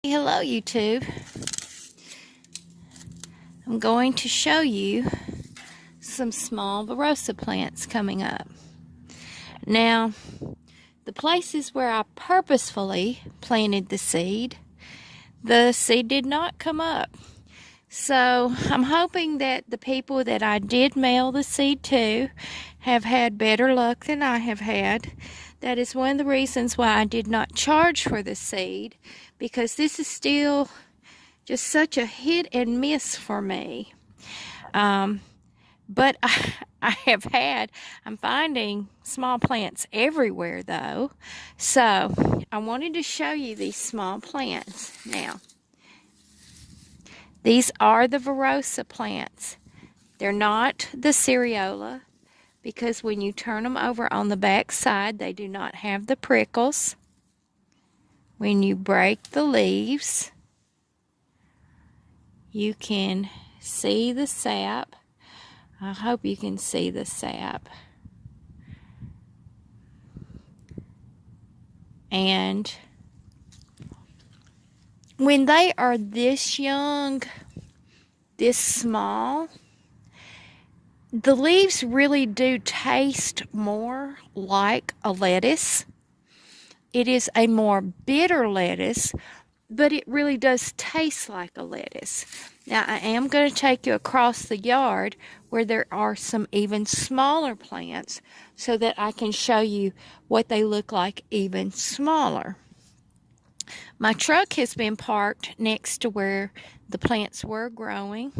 Hello YouTube. I'm going to show you some small Barossa plants coming up. Now, the places where I purposefully planted the seed did not come up. So I'm hoping that the people that I did mail the seed to have had better luck than I have had. That is one of the reasons why I did not charge for the seed, because this is still just such a hit and miss for me. But I'm finding small plants everywhere though. So I wanted to show you these small plants. Now, these are the Barossa plants. They're not the Cereola, because when you turn them over on the back side, they do not have the prickles. When you break the leaves, you can see the sap. I hope you can see the sap. And when they are this young, this small, the leaves really do taste more like a lettuce. It is a more bitter lettuce, but it really does taste like a lettuce. Now, I am going to take you across the yard where there are some even smaller plants so that I can show you what they look like even smaller. My truck has been parked next to where the plants were growing.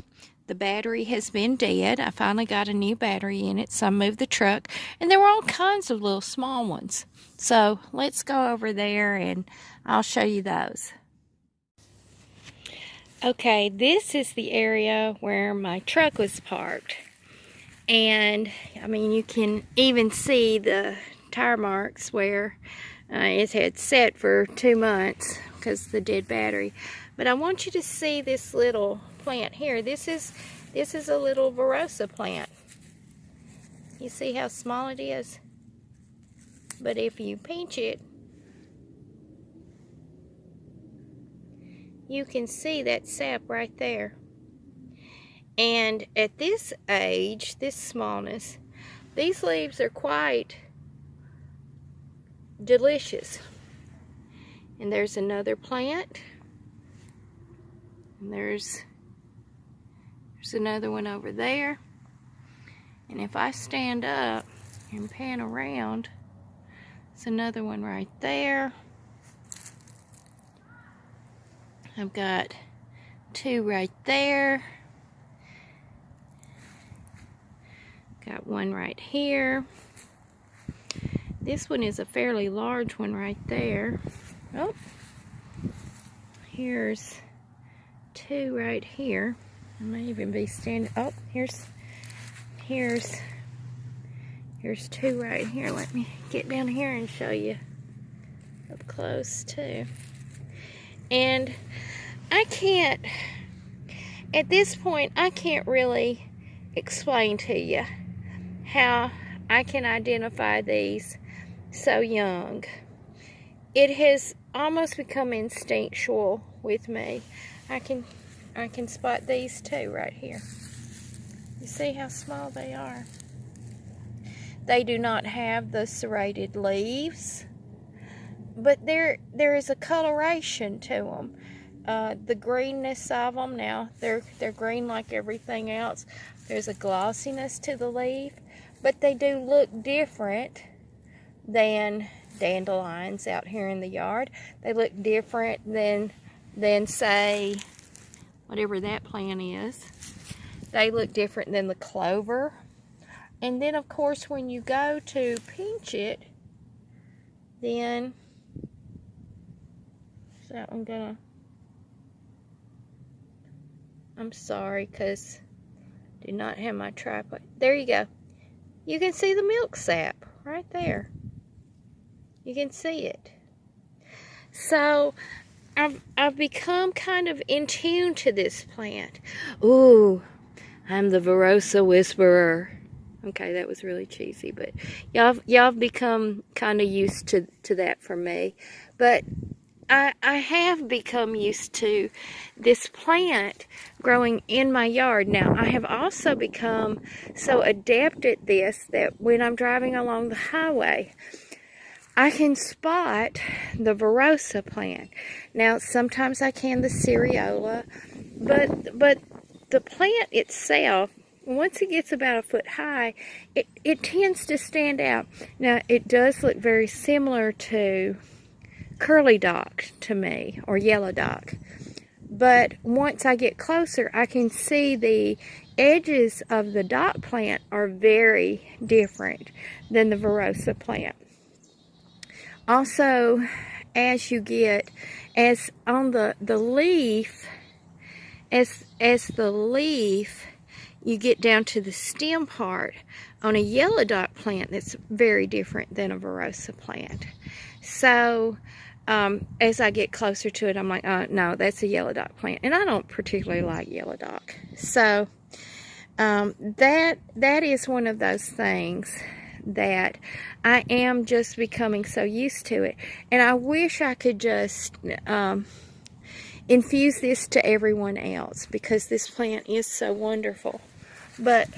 The battery has been dead. I finally got a new battery in it, so I moved the truck. And there were all kinds of little small ones. So let's go over there and I'll show you those. Okay, this is the area where my truck was parked. And, I mean, you can even see the tire marks where it had sat for 2 months because of the dead battery. But I want you to see this little plant here. This is a little Barossa plant. You see how small it is? But if you pinch it, you can see that sap right there. And at this age, this smallness, these leaves are quite delicious. And there's another plant. And there's another one over there. And if I stand up and pan around, there's another one right there. I've got 2 right there. Got 1 right here. This one is a fairly large one right there. Oh, here's 2 right here. I may even be standing. Oh, here's 2 right here. Let me get down here and show you up close too. And at this point, I can't really explain to you how I can identify these so young. It has almost become instinctual with me. I can spot these 2 right here. You see how small they are? They do not have the serrated leaves, but there is a coloration to them. The greenness of them, now they're green like everything else. There's a glossiness to the leaf, but they do look different than dandelions out here in the yard. They look different than say whatever that plant is. They look different than the clover. And then of course when you go to pinch it, then is that one gonna, I'm sorry because I do not have my tripod. There you go. You can see the milk sap right there. You can see it. So I've become kind of in tune to this plant. Ooh, I'm the Barossa whisperer. Okay, that was really cheesy, but y'all have become kind of used to that for me. But I have become used to this plant growing in my yard. Now, I have also become so adept at this that when I'm driving along the highway, I can spot the Verosa plant. Now, sometimes I can the Cereola, but the plant itself, once it gets about a foot high, it tends to stand out. Now, it does look very similar to curly dock to me, or yellow dock. But once I get closer, I can see the edges of the dock plant are very different than the Verosa plant. Also, as you get, as on the leaf, as the leaf, you get down to the stem part on a yellow dock plant, that's very different than a Verosa plant. So, as I get closer to it, I'm like, no, that's a yellow dock plant. And I don't particularly like yellow dock. So, that is one of those things that I am just becoming so used to it. And I wish I could just infuse this to everyone else, because this plant is so wonderful. But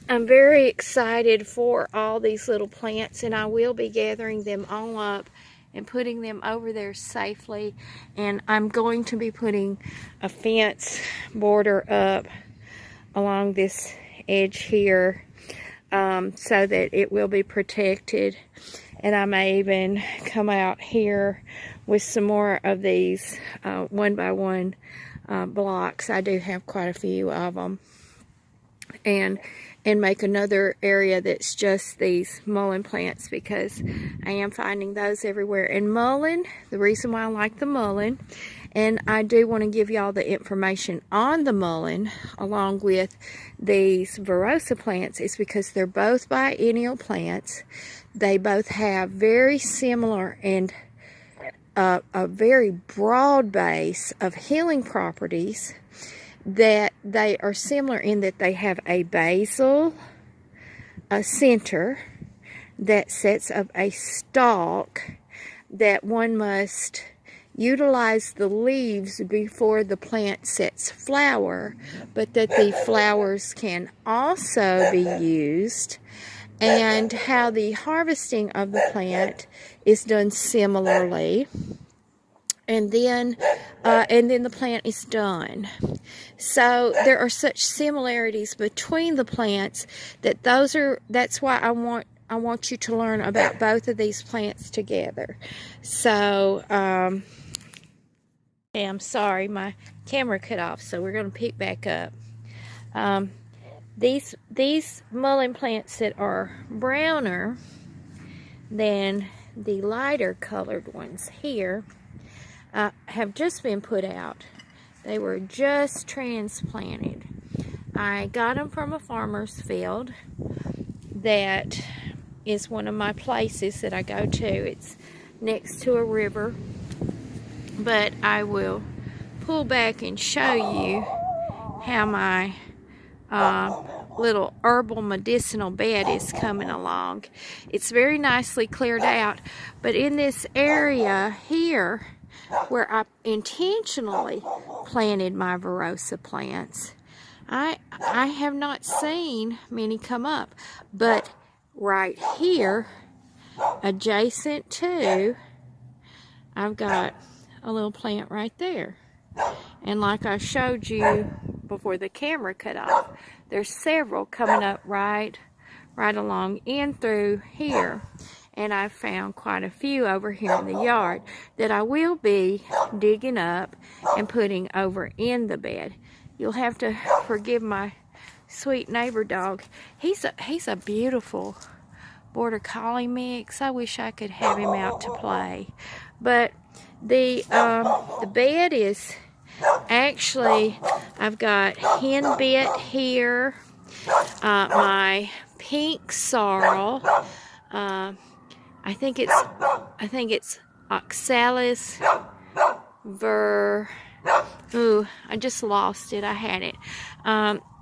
I'm very excited for all these little plants, and I will be gathering them all up and putting them over there safely. And I'm going to be putting a fence border up along this edge here, so that it will be protected. And I may even come out here with some more of these 1x1 blocks. I do have quite a few of them. And make another area that's just these mullein plants, because I am finding those everywhere. And mullein, the reason why I like the mullein, and I do want to give y'all the information on the mullein along with these Verosa plants, is because they're both biennial plants. They both have very similar and a very broad base of healing properties. That they are similar in that they have a basal, a center that sets up a stalk that one must utilize the leaves before the plant sets flower, but that the flowers can also be used, and how the harvesting of the plant is done similarly. And then the plant is done. So there are such similarities between the plants that that's why I want you to learn about both of these plants together. So I'm sorry, my camera cut off, so we're going to pick back up. These mullein plants that are browner than the lighter colored ones here have just been put out. They were just transplanted. I got them from a farmer's field that is one of my places that I go to. It's next to a river, but I will pull back and show you how my little herbal medicinal bed is coming along. It's very nicely cleared out, but in this area here where I intentionally planted my Verosa plants, I have not seen many come up. But right here, adjacent to, I've got a little plant right there. And like I showed you before the camera cut off, there's several coming up right along in through here. And I've found quite a few over here in the yard that I will be digging up and putting over in the bed. You'll have to forgive my sweet neighbor dog. He's a beautiful border collie mix. I wish I could have him out to play. But the bed is actually, I've got henbit here, my pink sorrel. I think it's Oxalis I just lost it. I had it.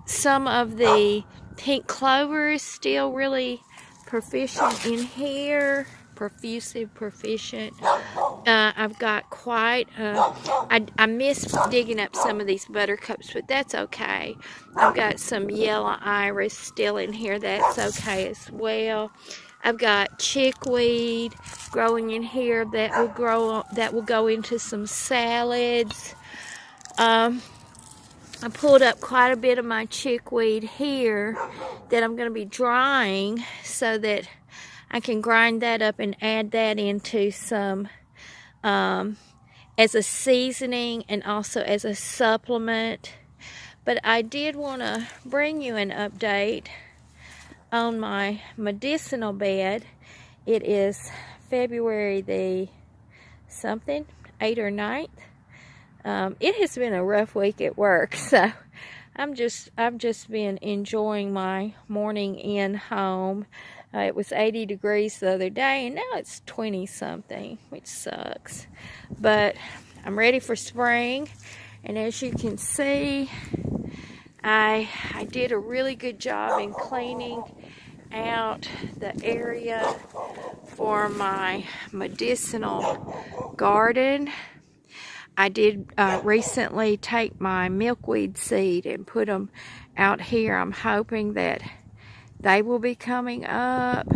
Some of the pink clover is still really proficient in here. Proficient. I've got quite, I miss digging up some of these buttercups, but that's okay. I've got some yellow iris still in here, that's okay as well. I've got chickweed growing in here that will go into some salads. I pulled up quite a bit of my chickweed here that I'm going to be drying so that I can grind that up and add that into some as a seasoning and also as a supplement. But I did want to bring you an update on my medicinal bed. It is February the something, 8th or 9th. It has been a rough week at work, so I've just been enjoying my morning in home. It was 80 degrees the other day, and now it's 20 something, which sucks. But I'm ready for spring, and as you can see, I did a really good job in cleaning out the area for my medicinal garden. I did recently take my milkweed seed and put them out here. I'm hoping that they will be coming up.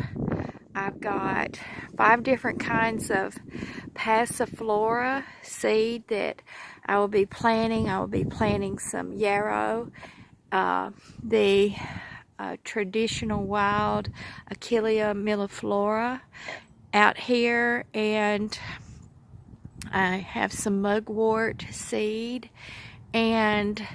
I've got 5 different kinds of passiflora seed that I will be planting. I will be planting some yarrow, the traditional wild Achillea milliflora out here, and I have some mugwort seed, and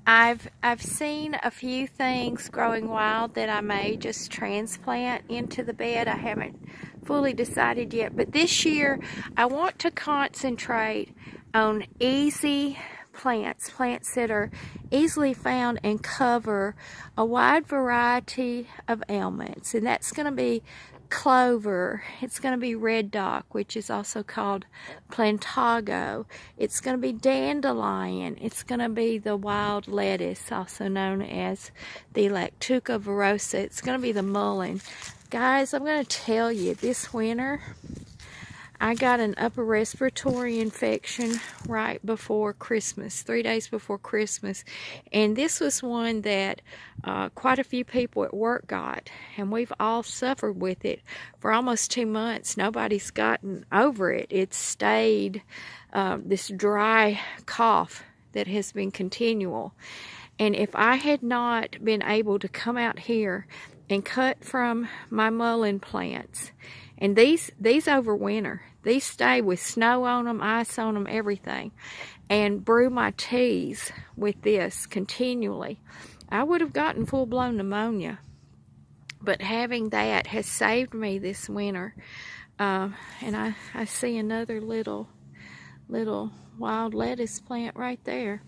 I've seen a few things growing wild that I may just transplant into the bed. I haven't fully decided yet, but this year I want to concentrate on easy plants that are easily found and cover a wide variety of ailments, and that's going to be clover, it's going to be red dock, which is also called plantago, it's going to be dandelion, it's going to be the wild lettuce, also known as the lactuca virosa, it's going to be the mullein. Guys, I'm going to tell you, this winter I got an upper respiratory infection right before Christmas, 3 days before Christmas. And this was one that quite a few people at work got. And we've all suffered with it for almost 2 months. Nobody's gotten over it. It's stayed this dry cough that has been continual. And if I had not been able to come out here and cut from my mullein plants, and these overwinter, these stay with snow on them, ice on them, everything, and brew my teas with this continually, I would have gotten full-blown pneumonia. But having that has saved me this winter. And I see another little wild lettuce plant right there.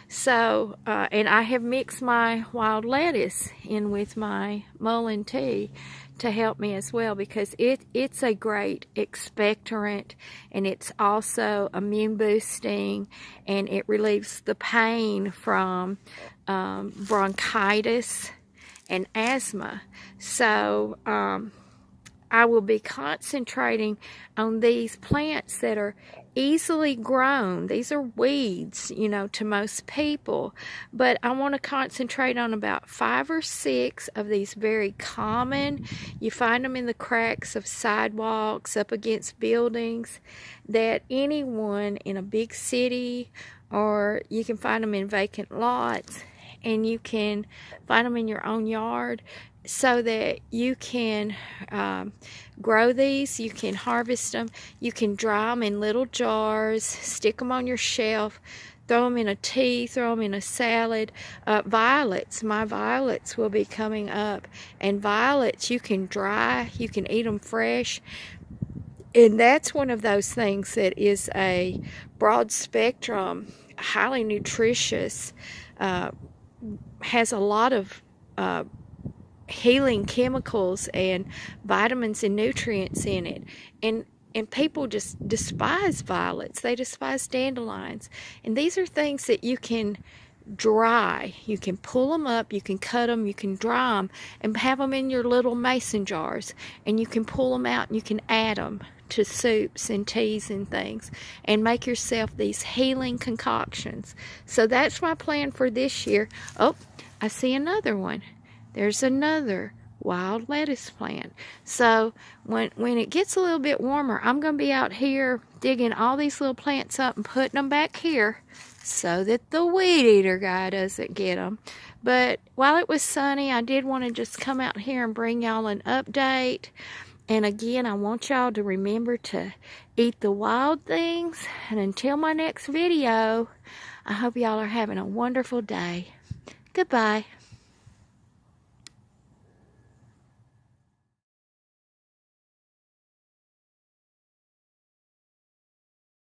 So, and I have mixed my wild lettuce in with my mullein tea to help me as well, because it's a great expectorant, and it's also immune boosting, and it relieves the pain from bronchitis and asthma. So I will be concentrating on these plants that are easily grown. These are weeds, you know, to most people, but I want to concentrate on about 5 or 6 of these very common. You find them in the cracks of sidewalks, up against buildings, that anyone in a big city, or you can find them in vacant lots, and you can find them in your own yard, so that you can grow these, you can harvest them, you can dry them in little jars, stick them on your shelf, throw them in a tea, throw them in a salad. Violets, my violets will be coming up, and violets you can dry, you can eat them fresh, and that's one of those things that is a broad spectrum, highly nutritious, has a lot of healing chemicals and vitamins and nutrients in it, and people just despise violets, they despise dandelions, and these are things that you can dry, you can pull them up, you can cut them, you can dry them, and have them in your little mason jars, and you can pull them out and you can add them to soups and teas and things, and make yourself these healing concoctions. So that's my plan for this year. Oh, I see another one. There's another wild lettuce plant. So when it gets a little bit warmer, I'm going to be out here digging all these little plants up and putting them back here so that the weed eater guy doesn't get them. But while it was sunny, I did want to just come out here and bring y'all an update. And again, I want y'all to remember to eat the wild things. And until my next video, I hope y'all are having a wonderful day. Goodbye.